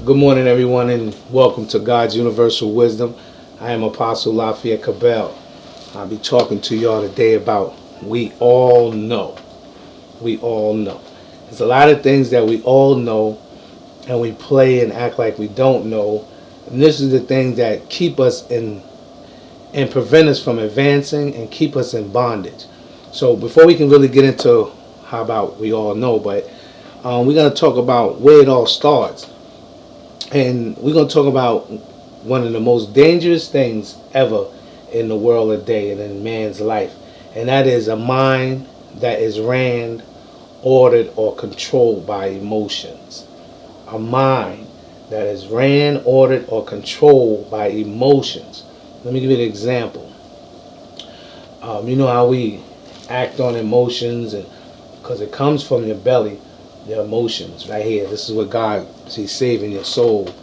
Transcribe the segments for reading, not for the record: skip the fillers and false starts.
Good morning, everyone, and welcome to God's Universal Wisdom. I am Apostle Lafayette Cabell. I'll be talking to y'all today about we all know. We all know. There's a lot of things that we all know, and we play and act like we don't know. And this is the things that keep us in and prevent us from advancing and keep us in bondage. So before we can really get into how about we all know, but we're going to talk about where it all starts. And we're going to talk about one of the most dangerous things ever in the world today and in man's life. And that is a mind that is ran, ordered, or controlled by emotions. A mind that is ran, ordered, or controlled by emotions. Let me give you an example. You know how we act on emotions, and because it comes from your belly, your emotions right here. This is what God, He's saving your soul.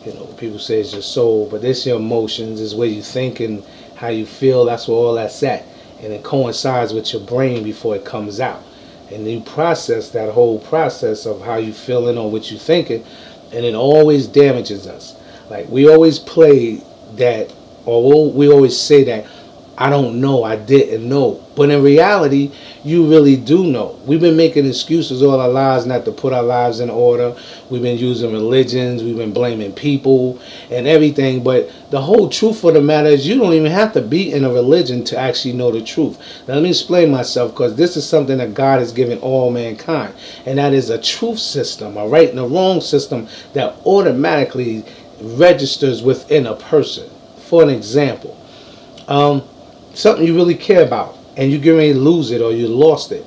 You know, people say it's your soul, but this your emotions is where you think and how you feel. That's where all that's at, and it coincides with your brain before it comes out. And you process that whole process of how you feeling or what you thinking, and it always damages us. Like we always play that, or we always say that I don't know, I didn't know. But in reality, you really do know. We've been making excuses all our lives not to put our lives in order. We've been using religions, we've been blaming people and everything. But the whole truth of the matter is you don't even have to be in a religion to actually know the truth. Now let me explain myself, because this is something that God has given all mankind. And that is a truth system, a right and a wrong system that automatically registers within a person. For an example, something you really care about, and you get ready to lose it, or you lost it,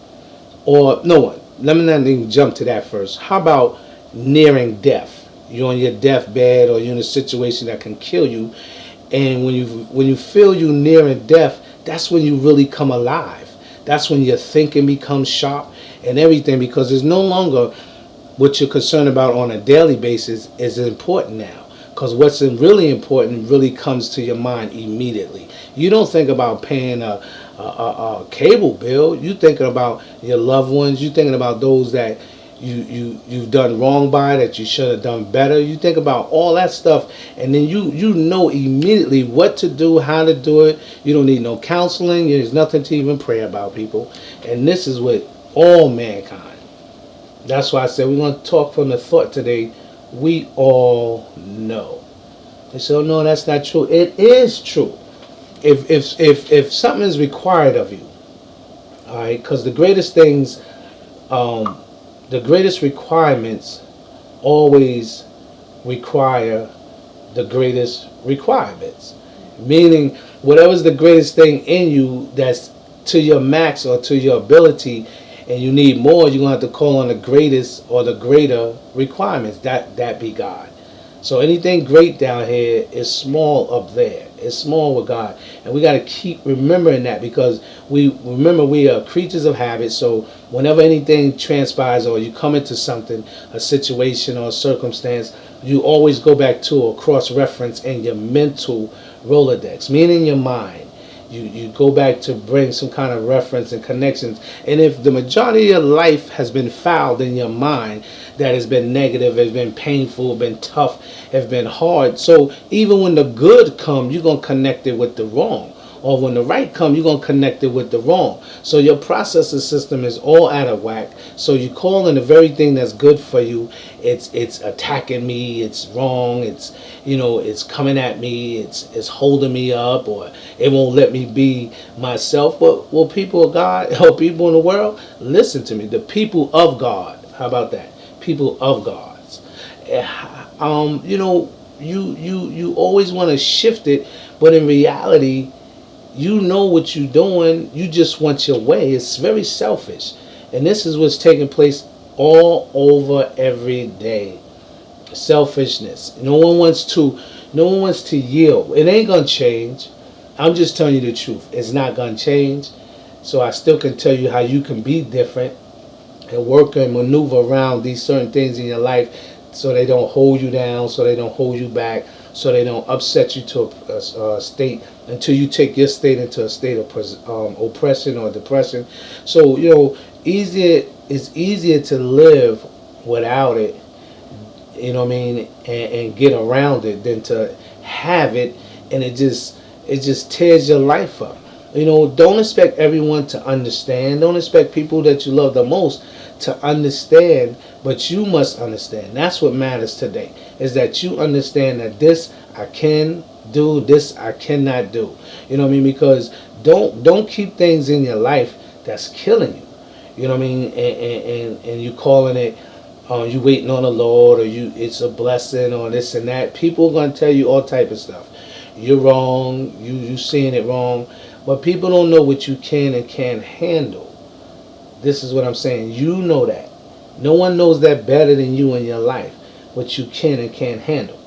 or no one. Let me not even jump to that first. How about nearing death? You're on your deathbed, or you're in a situation that can kill you, and when you feel you nearing death, that's when you really come alive. That's when your thinking becomes sharp and everything, because it's no longer what you're concerned about on a daily basis is important now. Because what's really important really comes to your mind immediately. You don't think about paying a cable bill. You're thinking about your loved ones. You're thinking about those that you've done wrong by, that you should have done better. You think about all that stuff, and then you know immediately what to do, how to do it. You don't need no counseling. There's nothing to even pray about, people. And this is with all mankind. That's why I said we're going to talk from the thought today. We all know. They say, "Oh no, that's not true." It is true. If something is required of you, all right, because the greatest things, the greatest requirements, always require the greatest requirements. Meaning, whatever's the greatest thing in you that's to your max or to your ability, and you need more, you're going to have to call on the greatest or the greater requirements. That be God. So anything great down here is small up there. It's small with God. And we got to keep remembering that, because we are creatures of habit. So whenever anything transpires, or you come into something, a situation or a circumstance, you always go back to or cross-reference in your mental Rolodex, meaning your mind. You go back to bring some kind of reference and connections. And if the majority of your life has been fouled in your mind, that has been negative, has been painful, been tough, has been hard. So even when the good comes, you're going to connect it with the wrong. Or when the right comes, you're going to connect it with the wrong. So your processing system is all out of whack. So you call in the very thing that's good for you. It's attacking me. It's wrong. It's coming at me. It's holding me up, or it won't let me be myself. But well, people of God, or people in the world, listen to me. The people of God. How about that? People of God. You always want to shift it, but in reality, you know what you're doing. You just want your way. It's very selfish. And this is what's taking place all over every day. Selfishness. No one wants to yield. It ain't gonna change. I'm just telling you the truth. It's not gonna change. So I still can tell you how you can be different and work and maneuver around these certain things in your life, so they don't hold you down, so they don't hold you back, so they don't upset you to a state, until you take your state into a state of oppression or depression. So it's easier to live without it you know what I mean, and get around it than to have it, and it just tears your life up. Don't expect everyone to understand. Don't expect people that you love the most to understand, but you must understand. That's what matters today, is that you understand that this I can do, this I cannot do. You know what I mean? Because don't keep things in your life that's killing you. You know what I mean? And you calling it, you waiting on the Lord, or it's a blessing, or this and that. People are gonna tell you all type of stuff. You're wrong. You seeing it wrong, but people don't know what you can and can't handle. This is what I'm saying. You know that. No one knows that better than you in your life, what you can and can't handle.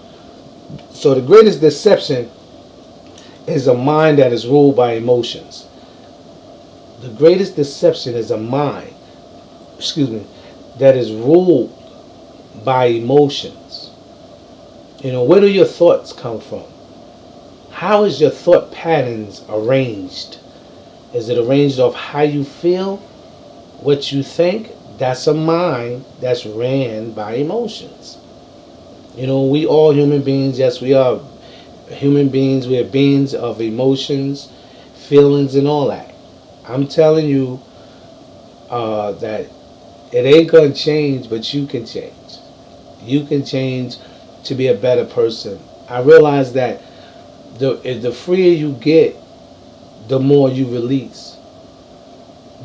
So the greatest deception is a mind that is ruled by emotions. The greatest deception is a mind, that is ruled by emotions. Where do your thoughts come from? How is your thought patterns arranged? Is it arranged off how you feel, what you think? That's a mind that's ran by emotions. We all human beings. Yes, we are human beings. We are beings of emotions, feelings, and all that. I'm telling you that it ain't gonna change, but you can change. You can change to be a better person. I realize that the freer you get, the more you release.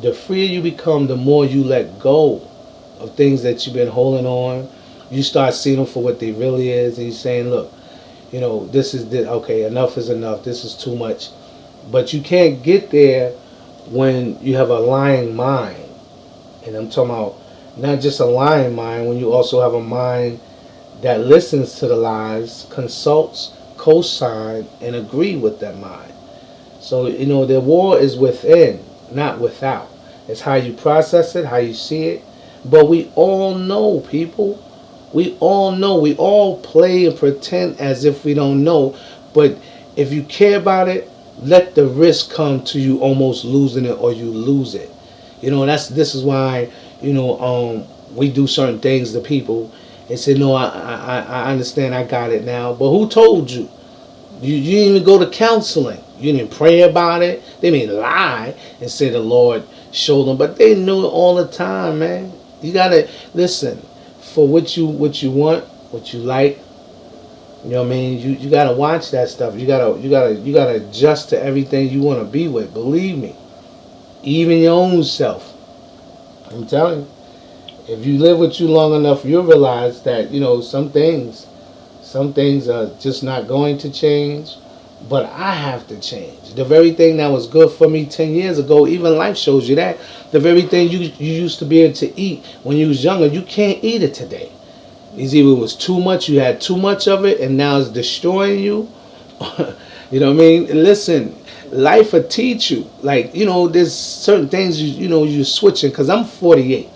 The freer you become, the more you let go of things that you've been holding on. You start seeing them for what they really is, and you're saying, look, this is okay, enough is enough. This is too much. But you can't get there when you have a lying mind. And I'm talking about not just a lying mind, when you also have a mind that listens to the lies, consults, co-sign, and agree with that mind. So, the war is within, not without. It's how you process it, how you see it. But we all know, people. We all know. We all play and pretend as if we don't know. But if you care about it, let the risk come to you almost losing it, or you lose it. This is why, we do certain things to people and say, no, I understand, I got it now. But who told you? You didn't even go to counseling. You didn't pray about it. They may lie and say the Lord showed them, but they knew it all the time, man. You gotta listen for what you want, what you like. You know what I mean? You gotta watch that stuff. You gotta adjust to everything you want to be with. Believe me, even your own self. I'm telling you, if you live with you long enough, you'll realize that some things are just not going to change. But I have to change. The very thing that was good for me 10 years ago, even life shows you that. The very thing you used to be able to eat when you was younger, you can't eat it today. It's either it was too much, you had too much of it, and now it's destroying you. You know what I mean? Listen, life will teach you. Like, there's certain things, you're switching. Because I'm 48.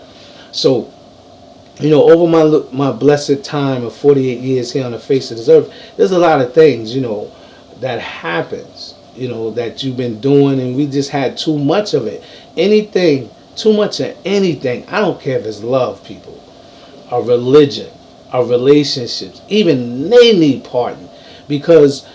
So, over my blessed time of 48 years here on the face of this earth, there's a lot of things, that happens, that you've been doing, and we just had too much of it. Anything, too much of anything. I don't care if it's love, people, or religion, or relationships. Even they need pardon, because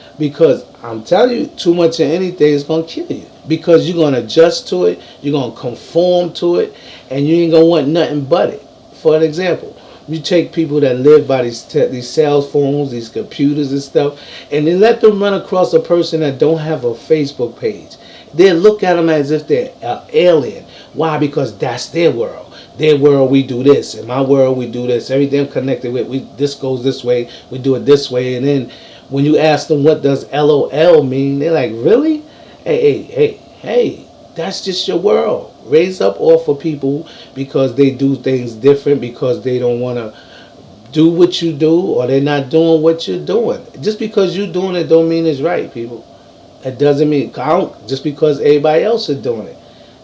I'm telling you, too much of anything is gonna kill you. Because you're gonna adjust to it, you're gonna conform to it, and you ain't gonna want nothing but it. For an example, you take people that live by these cell phones, these computers and stuff, and then let them run across a person that don't have a Facebook page. They look at them as if they're an alien. Why? Because that's their world. Their world, we do this. In my world, we do this. Everything connected with this goes this way. We do it this way. And then when you ask them what does LOL mean, they're like, really? Hey, that's just your world. Raise up off of people because they do things different, because they don't want to do what you do, or they're not doing what you're doing. Just because you're doing it don't mean it's right, people. It doesn't mean just because everybody else is doing it.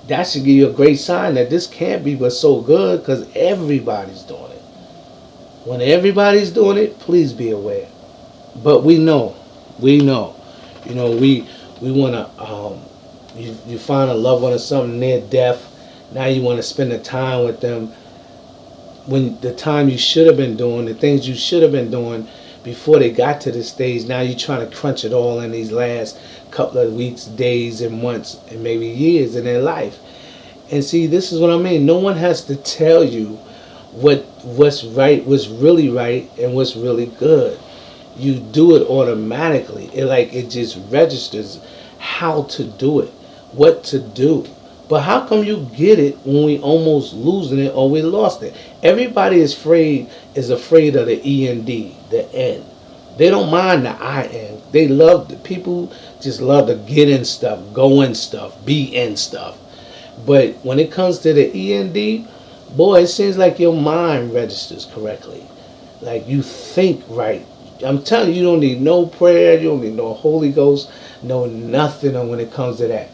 That should give you a great sign that this can't be but so good, because everybody's doing it. When everybody's doing it, please be aware. But we know. We want to. You find a loved one or something near death. Now you want to spend the time with them. when the time you should have been doing, the things you should have been doing before they got to this stage, now you're trying to crunch it all in these last couple of weeks, days, and months, and maybe years in their life. And see, this is what I mean. No one has to tell you what's right, what's really right, and what's really good. You do it automatically. It just registers how to do it, what to do. But how come you get it when we almost losing it or we lost it? Everybody is afraid of the END, the N. They don't mind the IN. They love the people just love to get in stuff, go in stuff, be in stuff. But when it comes to the END, boy, it seems like your mind registers correctly. Like you think right. I'm telling you, you don't need no prayer, you don't need no Holy Ghost, no nothing when it comes to that.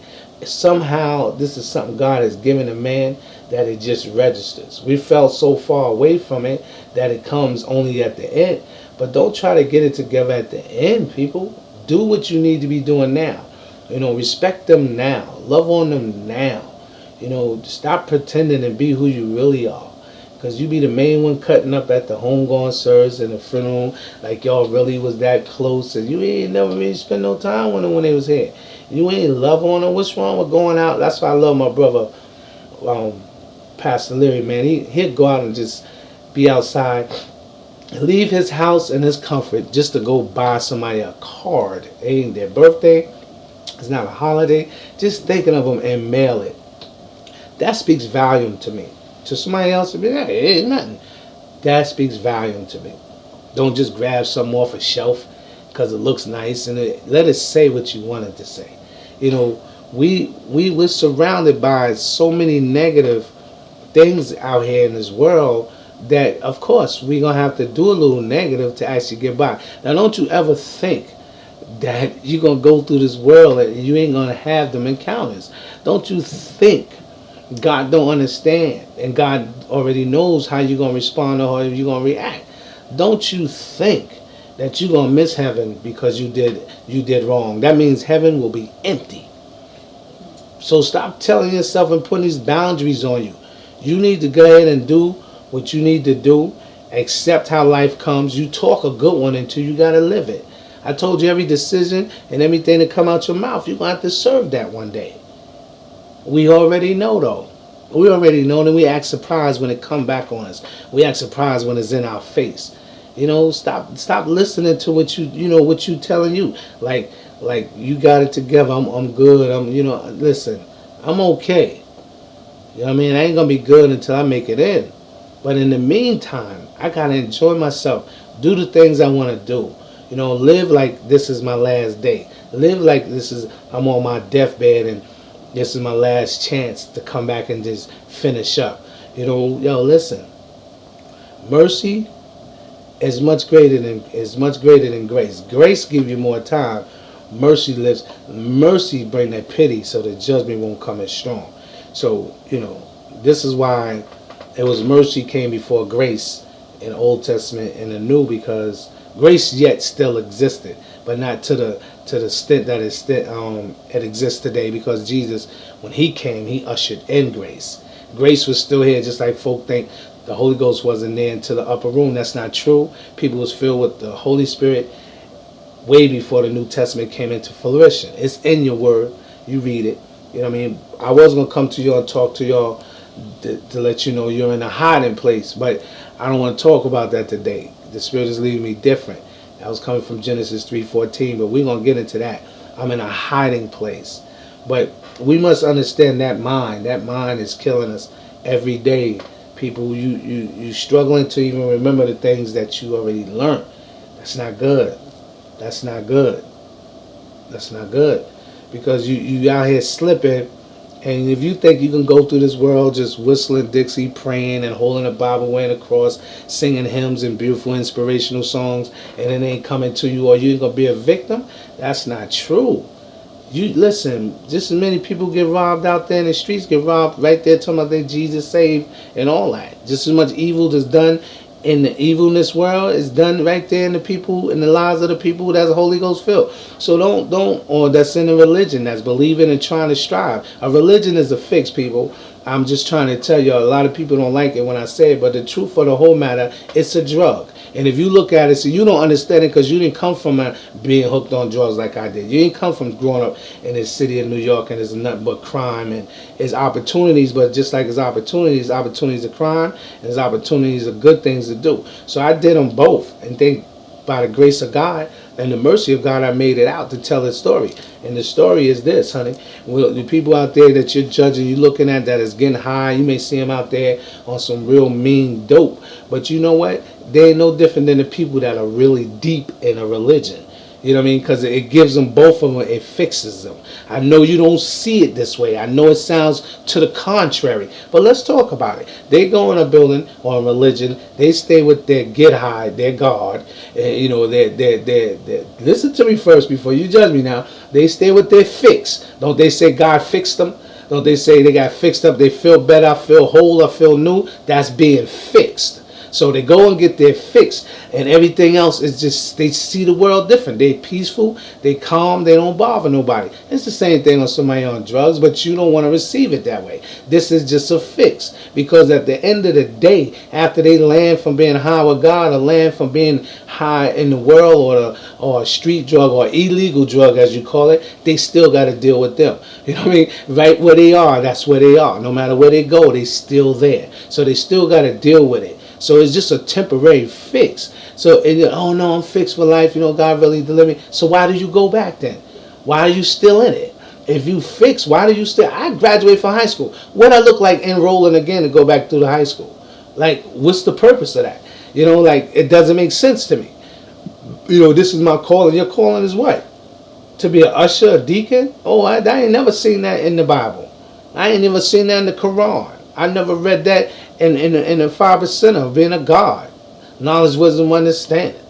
Somehow, this is something God has given a man that it just registers. We fell so far away from it that it comes only at the end. But don't try to get it together at the end, people. Do what you need to be doing now. Respect them now. Love on them now. Stop pretending and be who you really are. Because you be the main one cutting up at the homegoing service and the funeral like y'all really was that close. And you ain't never really spend no time with them when they was here. You ain't love on them. What's wrong with going out? That's why I love my brother, Pastor Leary, man. He'd go out and just be outside, leave his house and his comfort just to go buy somebody a card. It ain't their birthday. It's not a holiday. Just thinking of them and mail it. That speaks volume to me. To somebody else, it ain't nothing. That speaks volume to me. Don't just grab something off a shelf because it looks nice and let it say what you want it to say. We were surrounded by so many negative things out here in this world that, of course, we're going to have to do a little negative to actually get by. Now, don't you ever think that you're going to go through this world and you ain't going to have them encounters. Don't you think God don't understand and God already knows how you're going to respond or how you're going to react. Don't you think that you're going to miss heaven because you did wrong. That means heaven will be empty. So stop telling yourself and putting these boundaries on you. You need to go ahead and do what you need to do. Accept how life comes. You talk a good one until you got to live it. I told you every decision and everything that come out your mouth, you're going to have to serve that one day. We already know though. We already know, and we act surprised when it come back on us. We act surprised when it's in our face. Stop listening to what what you telling you. Like you got it together. I'm good. Listen, I'm okay. You know what I mean? I ain't gonna be good until I make it in. But in the meantime, I gotta enjoy myself. Do the things I want to do. Live like this is my last day. Live like I'm on my deathbed and this is my last chance to come back and just finish up. Listen. Mercy is much greater than grace. Grace gives you more time. Mercy lives. Mercy bring that pity so the judgment won't come as strong. So, this is why it was mercy came before grace in the Old Testament and the New, because grace yet still existed, but not to the extent that it exists today, because Jesus, when he came, he ushered in grace. Grace was still here, just like folk think the Holy Ghost wasn't there into the upper room. That's not true. People was filled with the Holy Spirit way before the New Testament came into fruition. It's in your word. You read it. You know what I mean? I was going to come to y'all and talk to y'all to let you know you're in a hiding place, but I don't want to talk about that today. The Spirit is leading me different. I was coming from Genesis 3:14, but we're going to get into that. I'm in a hiding place. But we must understand that mind. That mind is killing us every day. People, you struggling to even remember the things that you already learned. That's not good. That's not good. That's not good. Because you out here slipping, and if you think you can go through this world just whistling Dixie, praying and holding a Bible, wearing a cross, singing hymns and beautiful inspirational songs, and it ain't coming to you, or you ain't gonna be a victim, that's not true. You listen, just as many people get robbed out there in the streets, get robbed right there talking about that Jesus saved and all that. Just as much evil that's done in the evilness world is done right there in the people, in the lives of the people that's Holy Ghost filled. So don't, or that's in a religion that's believing and trying to strive. A religion is a fix, people. I'm just trying to tell you, a lot of people don't like it when I say it, but the truth of the whole matter, it's a drug. And if you look at it, so you don't understand it because you didn't come from being hooked on drugs like I did. You didn't come from growing up in this city of New York and there's nothing but crime and there's opportunities, but just like there's opportunities of crime and there's opportunities of good things to do. So I did them both, and think by the grace of God and the mercy of God, I made it out to tell the story. And the story is this, honey. Well, the people out there that you're judging, you're looking at that is getting high, you may see them out there on some real mean dope. But you know what? They ain't no different than the people that are really deep in a religion. You know what I mean? Because it gives them, both of them, it fixes them. I know you don't see it this way. I know it sounds to the contrary. But let's talk about it. They go in a building or a religion. They stay with their get high, their God. You know, listen to me first before you judge me now. They stay with their fix. Don't they say God fixed them? Don't they say they got fixed up? They feel better, I feel whole, I feel new. That's being fixed. So they go and get their fix, and everything else is just, they see the world different. They peaceful, they calm, they don't bother nobody. It's the same thing on somebody on drugs, but you don't want to receive it that way. This is just a fix, because at the end of the day, after they land from being high with God, or land from being high in the world, or a street drug or illegal drug as you call it, they still got to deal with them. You know what I mean? Right where they are, that's where they are. No matter where they go, they still there. So they still got to deal with it. So it's just a temporary fix. So, oh no, I'm fixed for life. You know, God really delivered me. So why did you go back then? Why are you still in it? If you fix, why do you still? I graduated from high school. What I look like enrolling again to go back to the high school? Like, what's the purpose of that? You know, like, it doesn't make sense to me. You know, this is my calling. Your calling is what? To be an usher, a deacon? Oh, I ain't never seen that in the Bible. I ain't never seen that in the Quran. I never read that in the 5% of being a God. Knowledge, wisdom, understanding.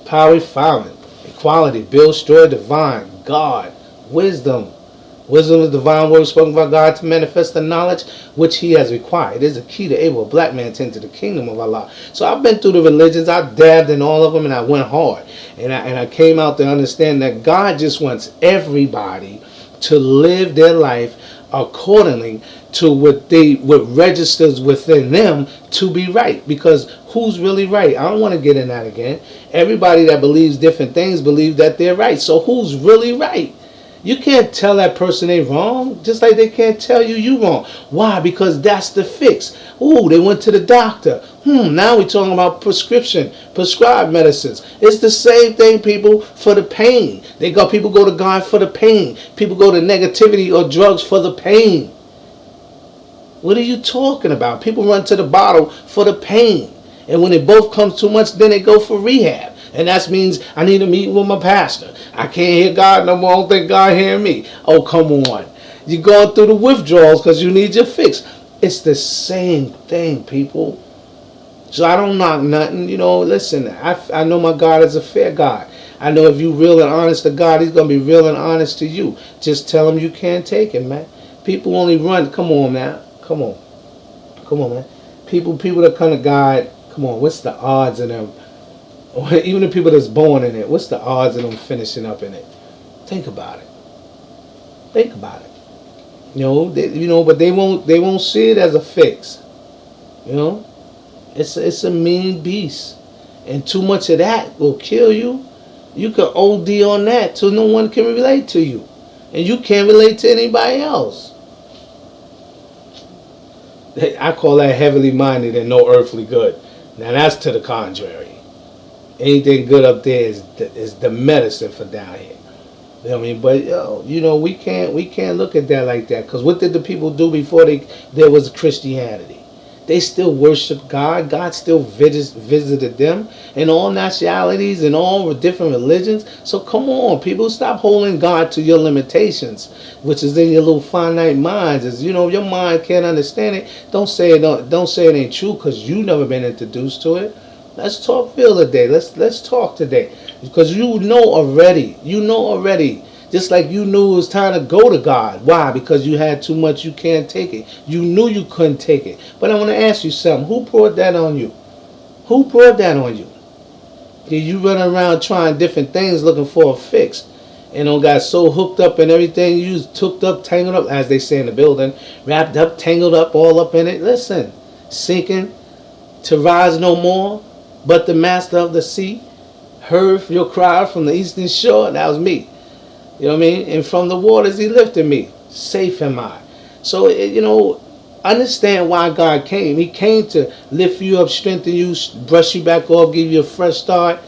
Power, refinement. Equality, build, destroy, divine. God. Wisdom. Wisdom is divine word spoken by God to manifest the knowledge which He has required. It is a key to enable a black man to enter the kingdom of Allah. So I've been through the religions. I dabbed in all of them, and I went hard. And I came out to understand that God just wants everybody to live their life accordingly to what registers within them to be right. Because who's really right? I don't want to get in that again. Everybody that believes different things believe that they're right. So who's really right? You can't tell that person they wrong, just like they can't tell you wrong. Why? Because that's the fix. Ooh, they went to the doctor. Now we're talking about prescribed medicines. It's the same thing, people, for the pain. People go to God for the pain. People go to negativity or drugs for the pain. What are you talking about? People run to the bottle for the pain. And when it both comes too much, then they go for rehab. And that means I need to meet with my pastor. I can't hear God no more. I don't think God hearing me. Oh, come on. You're going through the withdrawals because you need your fix. It's the same thing, people. So I don't knock nothing. You know, listen, I know my God is a fair God. I know if you real and honest to God, He's going to be real and honest to you. Just tell Him you can't take it, man. People only run. Come on, man. Come on, man. People that come to God, come on, what's the odds of them? Even the people that's born in it, what's the odds of them finishing up in it? Think about it. Think about it. But they won't see it as a fix. You know, it's a mean beast, and too much of that will kill you. You can OD on that till no one can relate to you, and you can't relate to anybody else. I call that heavily minded and no earthly good. Now that's to the contrary. Anything good up there is the medicine for down here. You know what I mean? But we can't look at that like that, because what did the people do before there was Christianity? They still worshiped God. God still visited them in all nationalities and all different religions. So come on, people, stop holding God to your limitations, which is in your little finite minds. As you know, your mind can't understand it. Don't say it ain't true because you never been introduced to it. Let's talk real today. Let's talk today, because you know already. Just like you knew it was time to go to God. Why? Because you had too much, you can't take it. You knew you couldn't take it. But I want to ask you something. Who brought that on you? Who brought that on you? You run around trying different things looking for a fix. You know, got so hooked up and everything. You was hooked up, tangled up, as they say in the building, wrapped up, tangled up, all up in it. Listen, sinking to rise no more, but the master of the sea heard your cry from the eastern shore. That was me. You know what I mean? And from the waters he lifted me. Safe am I. So, you know, understand why God came. He came to lift you up, strengthen you, brush you back off, give you a fresh start.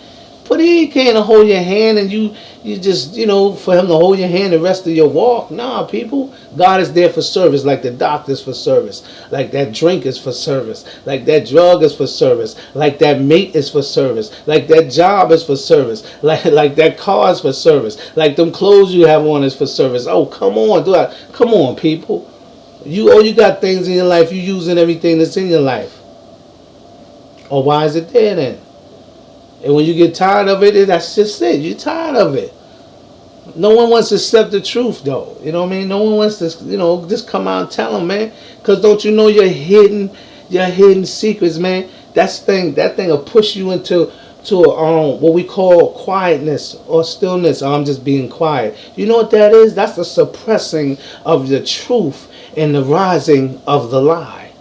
But he came to hold your hand and you just, you know, for him to hold your hand the rest of your walk. Nah, people. God is there for service, like the doctor's for service, like that drink is for service, like that drug is for service, like that mate is for service, like that job is for service, like that car is for service, like them clothes you have on is for service. Oh, come on, come on, people. You got things in your life, you using everything that's in your life. Or why is it there then? And when you get tired of it, that's just it. You're tired of it. No one wants to accept the truth, though. You know what I mean? No one wants to, you know, just come out and tell them, man. Because don't you know your hidden secrets, man? That thing will push you into what we call quietness or stillness. Oh, I'm just being quiet. You know what that is? That's the suppressing of the truth and the rising of the lie.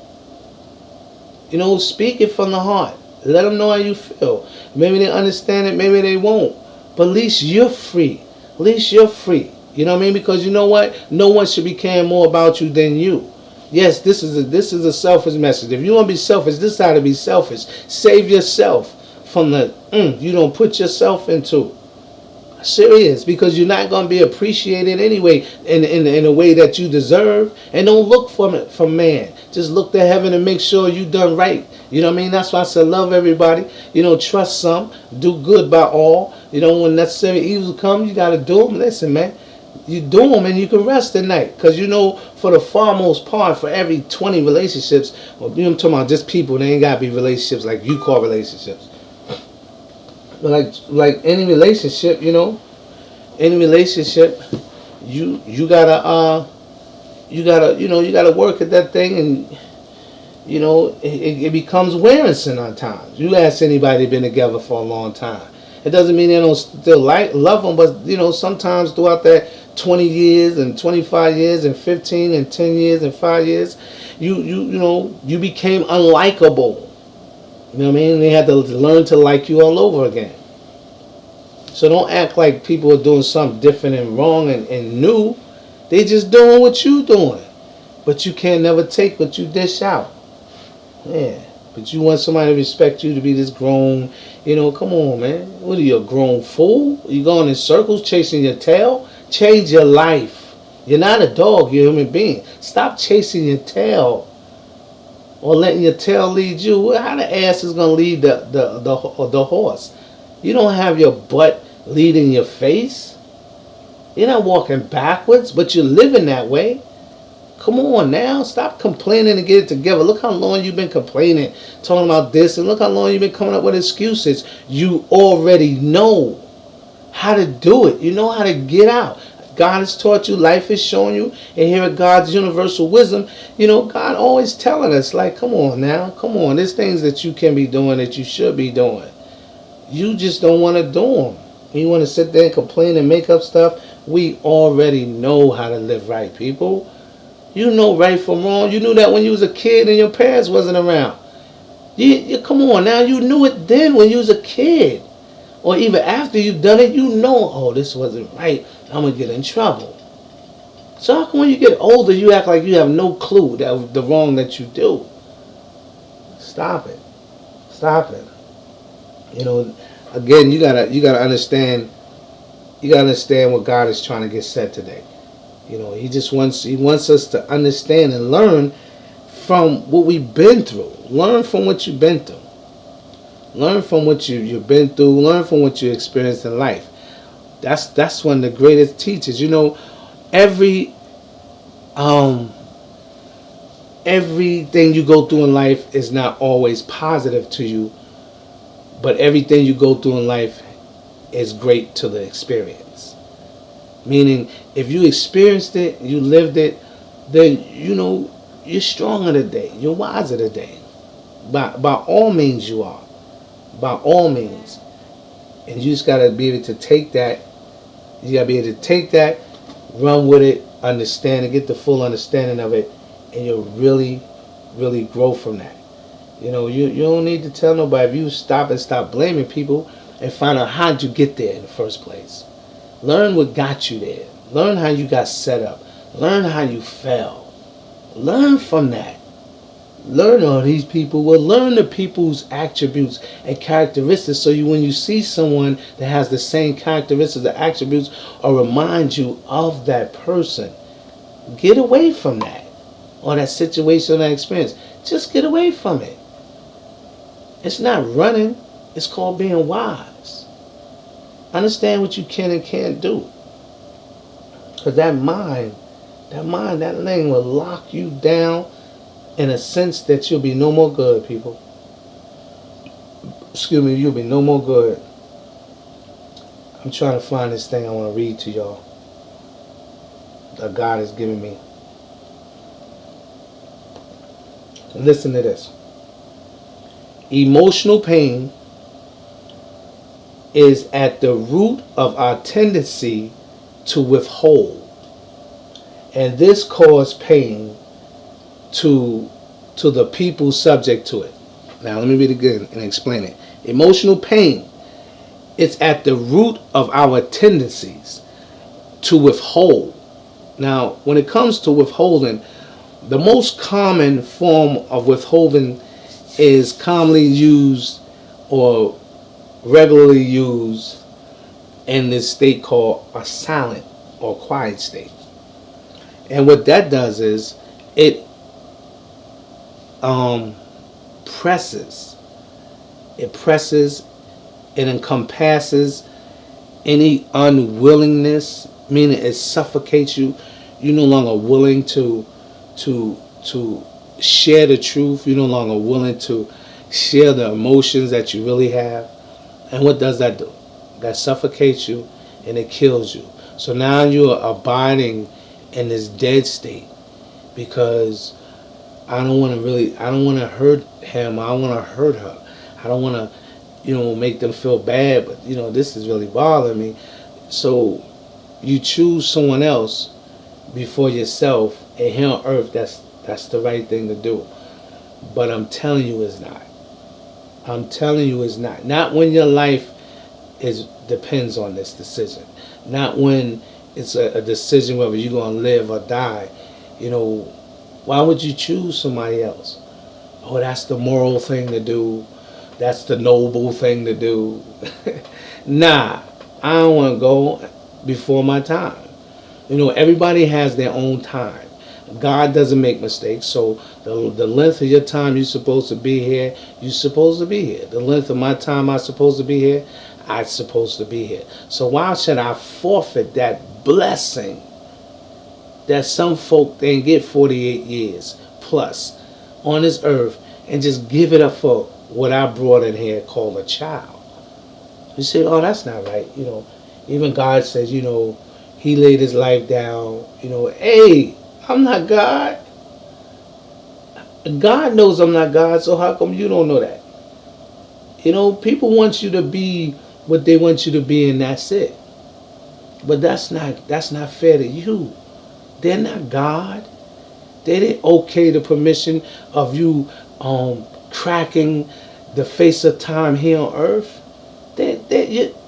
You know, speak it from the heart. Let them know how you feel. Maybe they understand it, maybe they won't. But at least you're free. At least you're free. You know what I mean? Because you know what? No one should be caring more about you than you. Yes, this is a selfish message. If you want to be selfish, this is how to be selfish. Save yourself from the you don't put yourself into. Serious, because you're not going to be appreciated anyway in a way that you deserve. And don't look from man. Just look to heaven and make sure you done right. You know what I mean? That's why I said love everybody. You know, trust some, do good by all. You know, when necessary evil come, you got to do them. Listen, man, you do them and you can rest at night. Because you know, for the far most part, for every 20 relationships, well, you know, I'm talking about just people, they ain't got to be relationships like you call relationships. Like any relationship, you know, any relationship, you gotta you gotta work at that thing, and you know it becomes wearing on times. You ask anybody been together for a long time, it doesn't mean they don't still love them, but you know sometimes throughout that 20 years and 25 years and 15 and 10 years and 5 years, you became unlikable. You know what I mean? They had to learn to like you all over again. So don't act like people are doing something different and wrong and new. They just doing what you doing. But you can't never take what you dish out. Yeah. But you want somebody to respect you, to be this grown. You know, come on, man. What are you, a grown fool? You going in circles chasing your tail? Change your life. You're not a dog, you're a human being. Stop chasing your tail. Or letting your tail lead you. How the ass is gonna lead the horse? You don't have your butt leading your face. You're not walking backwards, but you're living that way. Come on now, stop complaining and get it together. Look how long you've been complaining, talking about this, and look how long you've been coming up with excuses. You already know how to do it. You know how to get out. God has taught you, life has shown you, and here at God's universal wisdom, you know, God always telling us, like, come on now, come on. There's things that you can be doing that you should be doing. You just don't want to do them. You want to sit there and complain and make up stuff. We already know how to live right, people. You know right from wrong. You knew that when you was a kid and your parents wasn't around. You come on now, you knew it then when you was a kid. Or even after you've done it, you know, oh, this wasn't right. I'm going to get in trouble. So how come when you get older, you act like you have no clue that the wrong that you do? Stop it. Stop it. You know, again, you gotta understand. You gotta understand what God is trying to get said today. You know, He wants us to understand and learn from what we've been through. Learn from what you've been through. Learn from what you've been through. Learn from what you experienced in life. That's one of the greatest teachers. You know, everything you go through in life is not always positive to you. But everything you go through in life is great to the experience. Meaning, if you experienced it, you lived it, then, you know, you're stronger today. You're wiser today. By all means you are. By all means. And you just got to be able to take that You gotta be able to take that, run with it, understand it, get the full understanding of it, and you'll really, really grow from that. You don't need to tell nobody. If you stop and stop blaming people and find out how'd you get there in the first place. Learn what got you there. Learn how you got set up. Learn how you fell. Learn from that. Learn all these people. Well, learn the people's attributes and characteristics, so when you see someone that has the same characteristics or attributes, or remind you of that person, get away from that, or that situation or that experience. Just get away from it. It's not running. It's called being wise. Understand what you can and can't do. Because that mind, that thing will lock you down in a sense that you'll be no more good, people. Excuse me, you'll be no more good. I'm trying to find this thing I want to read to y'all that God has given me. Listen to this. Emotional pain is at the root of our tendency to withhold, and this causes pain to the people subject to it. Now let me read it again and explain it. Emotional pain is at the root of our tendencies to withhold. Now when it comes to withholding, the most common form of withholding is commonly used or regularly used in this state called a silent or quiet state. And what that does is it presses, it encompasses any unwillingness, meaning it suffocates you. You're no longer willing to share the truth. You're no longer willing to share the emotions that you really have. And what does that do? That suffocates you and it kills you. So now you're abiding in this dead state because I don't want to hurt him. I don't want to hurt her. I don't want to, make them feel bad, but this is really bothering me. So you choose someone else before yourself, and here on earth that's the right thing to do. But I'm telling you it's not. I'm telling you it's not. Not when your life depends on this decision. Not when it's a decision whether you're going to live or die. Why would you choose somebody else? Oh, that's the moral thing to do. That's the noble thing to do. Nah, I don't want to go before my time. Everybody has their own time. God doesn't make mistakes, so the length of your time you're supposed to be here, you're supposed to be here. The length of my time I'm supposed to be here, I'm supposed to be here. So why should I forfeit that blessing that some folk they get 48 years plus on this earth and just give it up for what I brought in here called a child? You say, oh, that's not right. Even God says, he laid his life down. Hey, I'm not God. God knows I'm not God, so how come you don't know that? People want you to be what they want you to be, and that's it. But that's not fair to you. They're not God. They didn't okay the permission of you cracking the face of time here on earth. They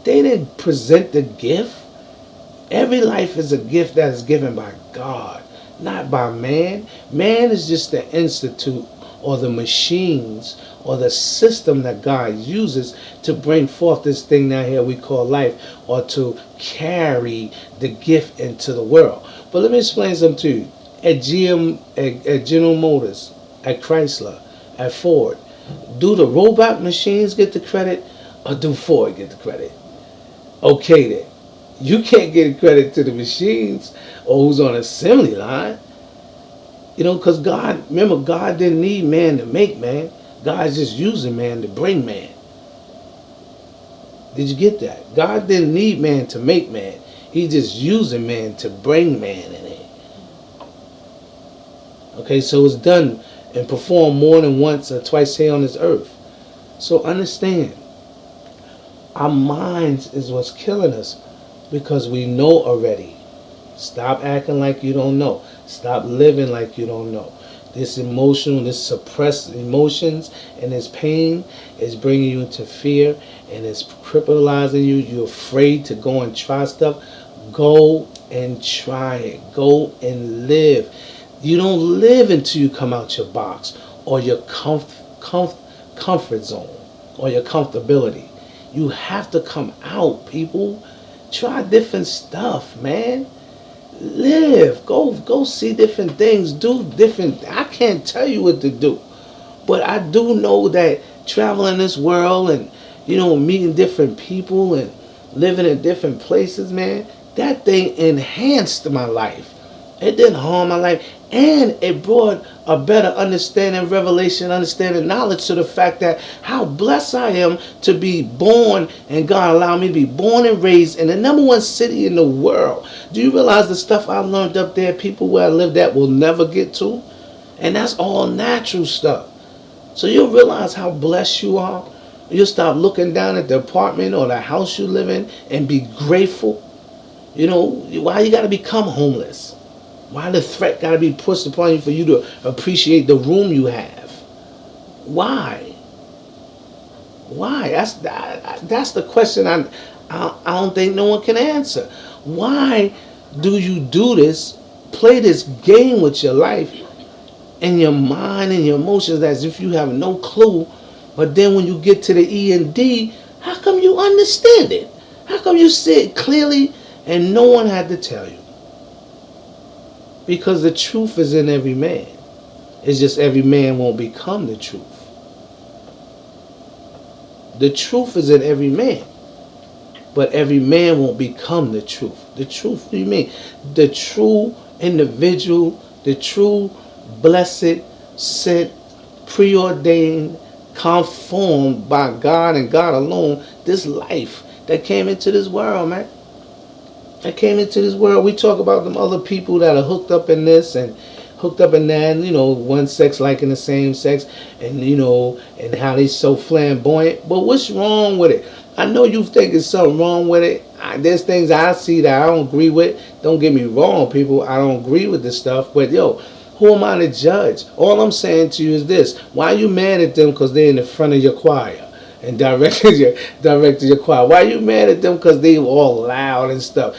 didn't present the gift. Every life is a gift that is given by God, not by man. Man is just the institute or the machines or the system that God uses to bring forth this thing down here we call life, or to carry the gift into the world. But let me explain something to you. At General Motors, at Chrysler, at Ford, do the robot machines get the credit or do Ford get the credit? Okay then. You can't give credit to the machines or who's on the assembly line. Because God didn't need man to make man. God's just using man to bring man. Did you get that? God didn't need man to make man. He's just using man to bring man in it. Okay, so it's done and performed more than once or twice here on this earth. So understand, our minds is what's killing us. because we know already. Stop acting like you don't know. Stop living like you don't know. This emotional, this suppressed emotions and this pain is bringing you into fear and it's crippling you. You're afraid to go and try stuff. Go and try it. Go and live. You don't live until you come out your box or your comfort zone or your comfortability. You have to come out, people. Try different stuff, man. Live. Go see different things. Do different. I can't tell you what to do, but I do know that traveling this world and meeting different people and living in different places, man, that thing enhanced my life. It didn't harm my life, and it brought a better understanding, revelation, understanding, knowledge to the fact that how blessed I am to be born, and God allowed me to be born and raised in the #1 city in the world. Do you realize the stuff I learned up there, people where I lived at will never get to? And that's all natural stuff. So you'll realize how blessed you are. You'll stop looking down at the apartment or the house you live in and be grateful. Why you got to become homeless? Why the threat got to be pushed upon you for you to appreciate the room you have? Why? Why? That's the question I don't think no one can answer. Why do you do this, play this game with your life and your mind and your emotions as if you have no clue, but then when you get to the E and D, how come you understand it? How come you see it clearly and no one had to tell you? Because the truth is in every man. It's just every man won't become the truth. The truth is in every man. But every man won't become the truth. The truth, what do you mean? The true individual, the true blessed, sent, preordained, conformed by God and God alone, this life that came into this world, man. That came into this world. We talk about them other people that are hooked up in this and hooked up in that, one sex liking the same sex, and and how they so flamboyant. But what's wrong with it? I know you think there's something wrong with it. There's things I see that I don't agree with. Don't get me wrong, people. I don't agree with this stuff. But who am I to judge? All I'm saying to you is this: why are you mad at them because they're in the front of your choir and directed your choir? Why are you mad at them because they all loud and stuff?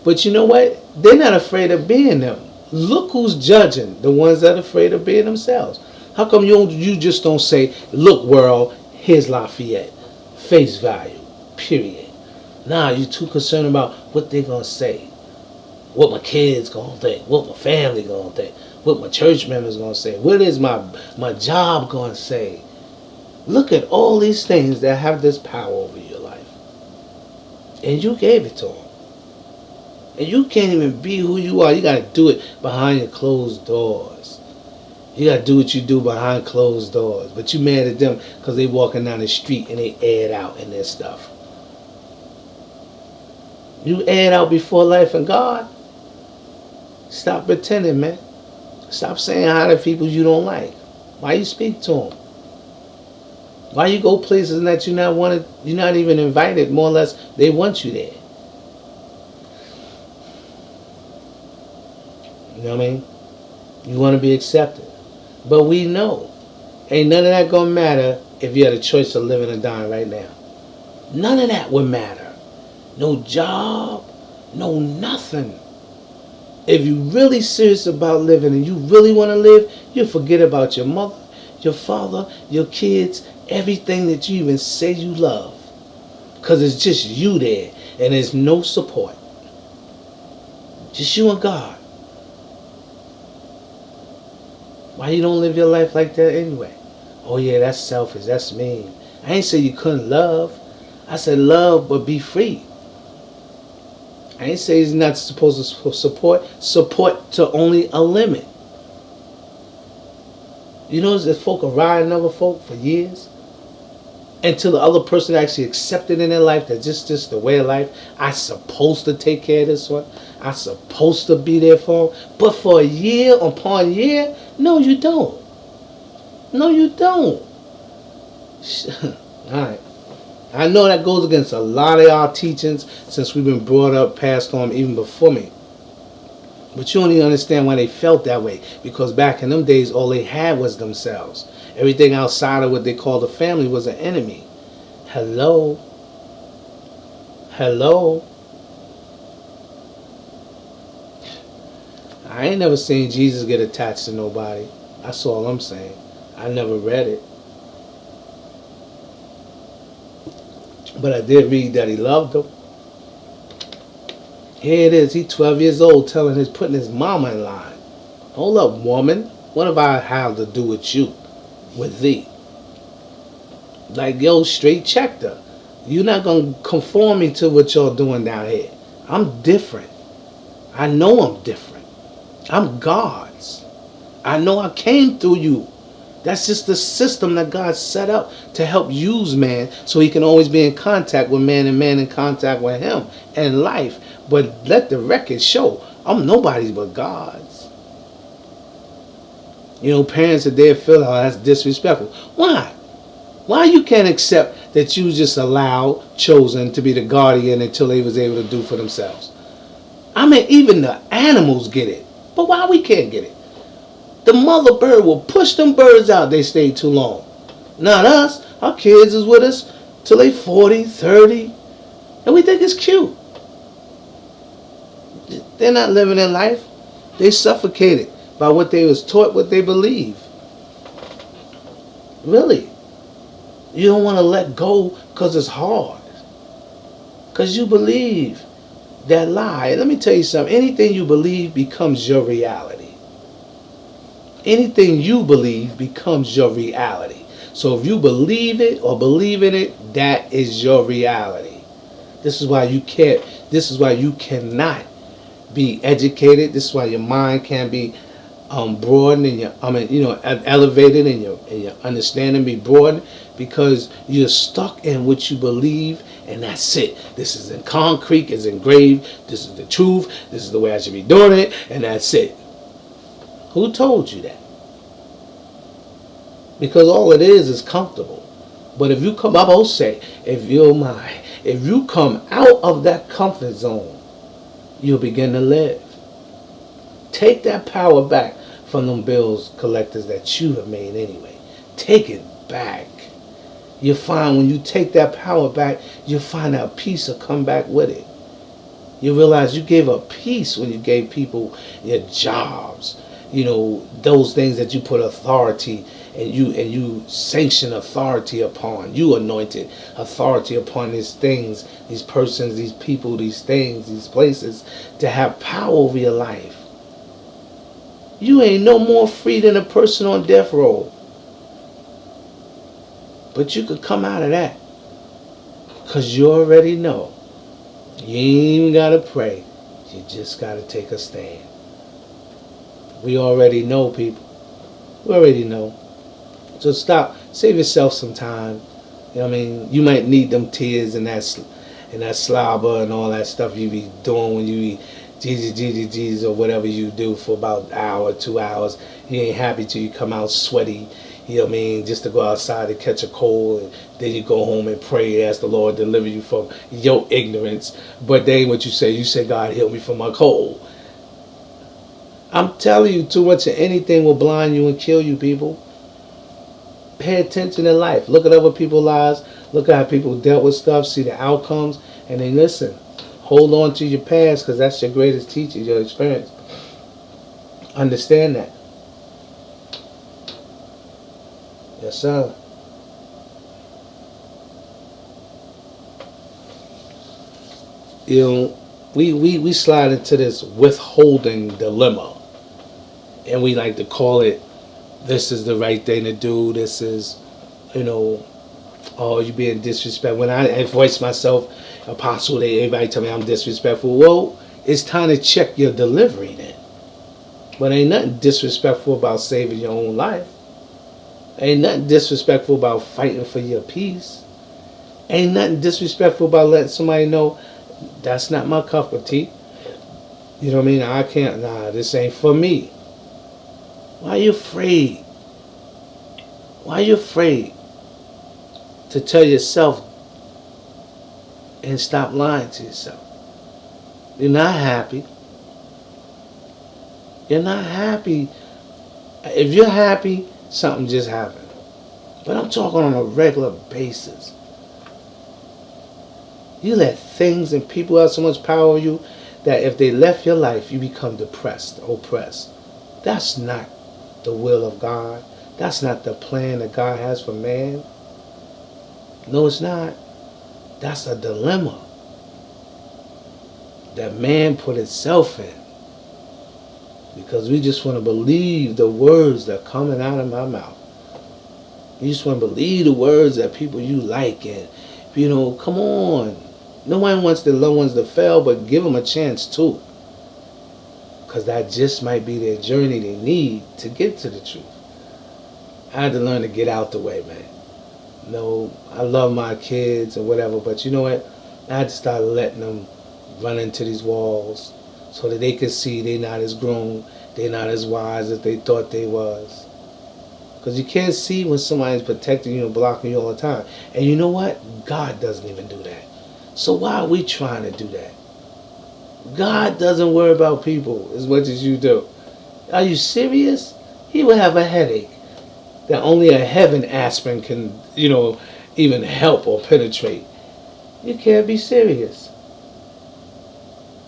But you know what? They're not afraid of being them. Look who's judging: the ones that are afraid of being themselves. How come you just don't say, "Look, world, here's Lafayette, face value, period"? Nah, you too concerned about what they're gonna say, what my kids gonna think, what my family gonna think, what my church members gonna say, what is my job gonna say. Look at all these things that have this power over your life, and you gave it to them. And you can't even be who you are. You gotta do it behind your closed doors. You gotta do what you do behind closed doors. But you mad at them because they walking down the street and they air it out in their stuff. You air it out before life and God. Stop pretending, man. Stop saying hi to people you don't like. Why you speak to them? Why you go places that you're not even invited? More or less, they want you there. You know what I mean? You want to be accepted. But we know, ain't none of that gonna matter if you had a choice of living or dying right now. None of that would matter. No job, no nothing. If you really serious about living and you really want to live, you forget about your mother, your father, your kids, everything that you even say you love. Because it's just you there and there's no support. Just you and God. Why you don't live your life like that anyway? Oh yeah, that's selfish, that's mean. I ain't say you couldn't love. I said love but be free. I ain't say he's not supposed to support to only a limit. You know that folk are riding other folk for years until the other person actually accepted in their life that just the way of life. I supposed to take care of this one. I supposed to be there for him. But for a year upon year, no, you don't. No, you don't. All right. I know that goes against a lot of our teachings since we've been brought up, passed on even before me. But you don't even understand why they felt that way. Because back in them days, all they had was themselves. Everything outside of what they called a family was an enemy. Hello? Hello? I ain't never seen Jesus get attached to nobody. That's all I'm saying. I never read it. But I did read that he loved them. Here it is. He's 12 years old putting his mama in line. Hold up, woman. What have I had to do with you? With thee? Like, yo, straight checked her. You're not going to conform me to what y'all doing down here. I'm different. I know I'm different. I'm God's. I know I came through you. That's just the system that God set up to help use man so he can always be in contact with man and man in contact with him and life. But let the record show, I'm nobody's but God's. You know, parents today feel, oh, that's disrespectful. Why? Why you can't accept that you just allowed, chosen to be the guardian until they was able to do for themselves? I mean, even the animals get it. But why we can't get it? The mother bird will push them birds out. They stay too long. Not us. Our kids is with us till they 40, 30. And we think it's cute. They're not living their life. They suffocated by what they was taught, what they believe. Really. You don't want to let go because it's hard. Because you believe that lie. Let me tell you something. Anything you believe becomes your reality. Anything you believe becomes your reality. So if you believe it or believe in it, that is your reality. This is why you can't. This is why you cannot be educated. This is why your mind can't be broadened and your elevated and your understanding be broadened, because you're stuck in what you believe, and that's it. This is in concrete, it's engraved. This is the truth. This is the way I should be doing it, and that's it. Who told you that? Because all it is comfortable. But if you come, I will say, if you come out of that comfort zone, you'll begin to live. Take that power back from them bills collectors that you have made anyway. Take it back. You'll find when you take that power back, you'll find that peace will come back with it. You realize you gave up peace when you gave people your jobs. You know, those things that you put authority and you sanction authority upon. You anointed authority upon these things, these persons, these people, these things, these places, to have power over your life. You ain't no more free than a person on death row. But you could come out of that. Because you already know. You ain't even got to pray. You just got to take a stand. We already know, people. We already know. So stop. Save yourself some time. You know what I mean? You might need them tears and that slobber and all that stuff you be doing when you be Jesus, or whatever you do for about an hour, 2 hours. You ain't happy till you come out sweaty. You know what I mean? Just to go outside and catch a cold, and then you go home and pray, ask the Lord to deliver you from your ignorance. But that ain't what you say. You say, God, heal me from my cold. I'm telling you, too much of anything will blind you and kill you, people. Pay attention in life. Look at other people's lives. Look at how people dealt with stuff. See the outcomes. And then listen. Hold on to your past, because that's your greatest teacher, your experience. Understand that. Yes, sir. You know, we slide into this withholding dilemma. And we like to call it, this is the right thing to do. This is, oh, you being disrespectful. When I voice myself, apostle, everybody tell me I'm disrespectful. Well, it's time to check your delivery then. But ain't nothing disrespectful about saving your own life. Ain't nothing disrespectful about fighting for your peace. Ain't nothing disrespectful about letting somebody know that's not my cup of tea. You know what I mean? I can't, this ain't for me. Why are you afraid? Why are you afraid to tell yourself and stop lying to yourself. You're not happy. You're not happy. If you're happy, something just happened. But I'm talking on a regular basis. You let things and people have so much power over you that if they left your life, you become depressed, oppressed. That's not the will of God. That's not the plan that God has for man. No, it's not. That's a dilemma that man put itself in. Because we just want to believe the words that are coming out of my mouth. You just want to believe the words that people you like. And, come on. No one wants their loved ones to fail, but give them a chance too. Because that just might be their journey they need to get to the truth. I had to learn to get out the way, man. No, I love my kids and whatever, but you know what? I had to start letting them run into these walls so that they could see they're not as grown, they're not as wise as they thought they was. Because you can't see when somebody's protecting you and blocking you all the time. And you know what? God doesn't even do that. So why are we trying to do that? God doesn't worry about people as much as you do. Are you serious? He would have a headache that only a heaven aspirin can, even help or penetrate. You can't be serious.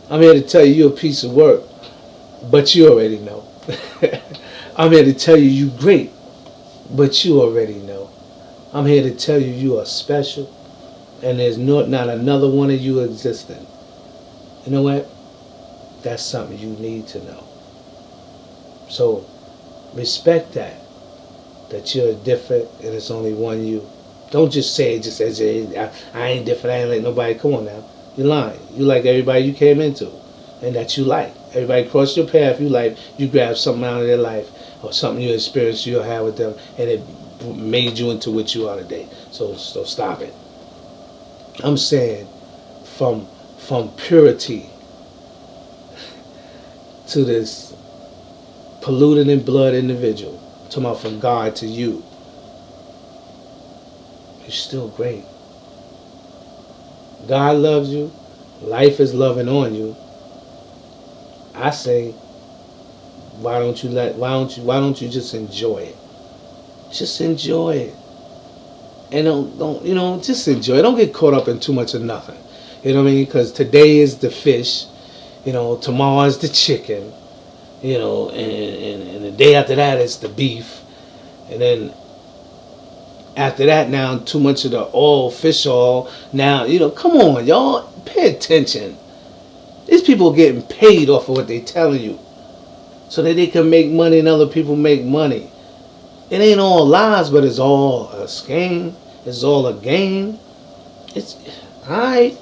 I'm here to tell you you're a piece of work, but you already know. I'm here to tell you you're great, but you already know. I'm here to tell you you are special, and there's not another one of you existing. You know what? That's something you need to know. So, respect that you're different and it's only one you. Don't just say it just as I ain't different, I ain't like nobody. Come on now. You're lying. You like everybody you came into and that you like. Everybody crossed your path, you like, you grabbed something out of their life or something you experienced you had with them and it made you into what you are today. So stop it. I'm saying from purity to this polluted in blood individual, I'm talking about from God to you, you're still great. God loves you. Life is loving on you. I say, why don't you just enjoy it? Just enjoy it. And don't just enjoy it. Don't get caught up in too much of nothing. You know what I mean? Because today is the fish. Tomorrow is the chicken. And the day after that is the beef. And then after that, now too much of the oil, fish oil. Now, come on, y'all, pay attention. These people are getting paid off of what they telling you, so that they can make money and other people make money. It ain't all lies, but it's all a scam. It's all a game. It's alright.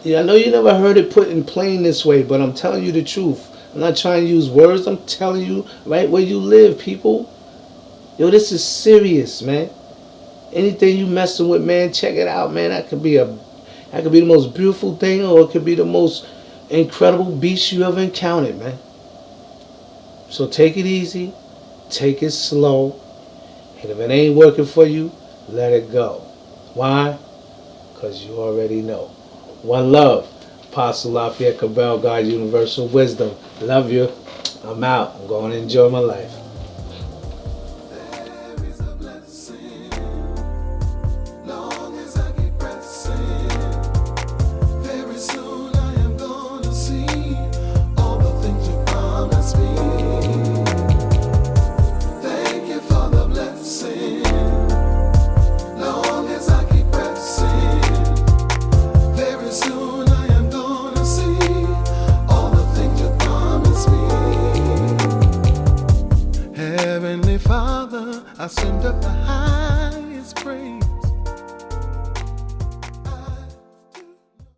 I know you never heard it put in plain this way, but I'm telling you the truth. I'm not trying to use words. I'm telling you right where you live, people. This is serious, man. Anything you messing with, man, check it out, man. That could be the most beautiful thing, or it could be the most incredible beast you ever encountered, man. So take it easy, take it slow, and if it ain't working for you, let it go. Why? Because you already know. One love. Apostle Lafayette Cabell, God Universal Wisdom. Love you. I'm out. I'm going to enjoy my life. I send up the high.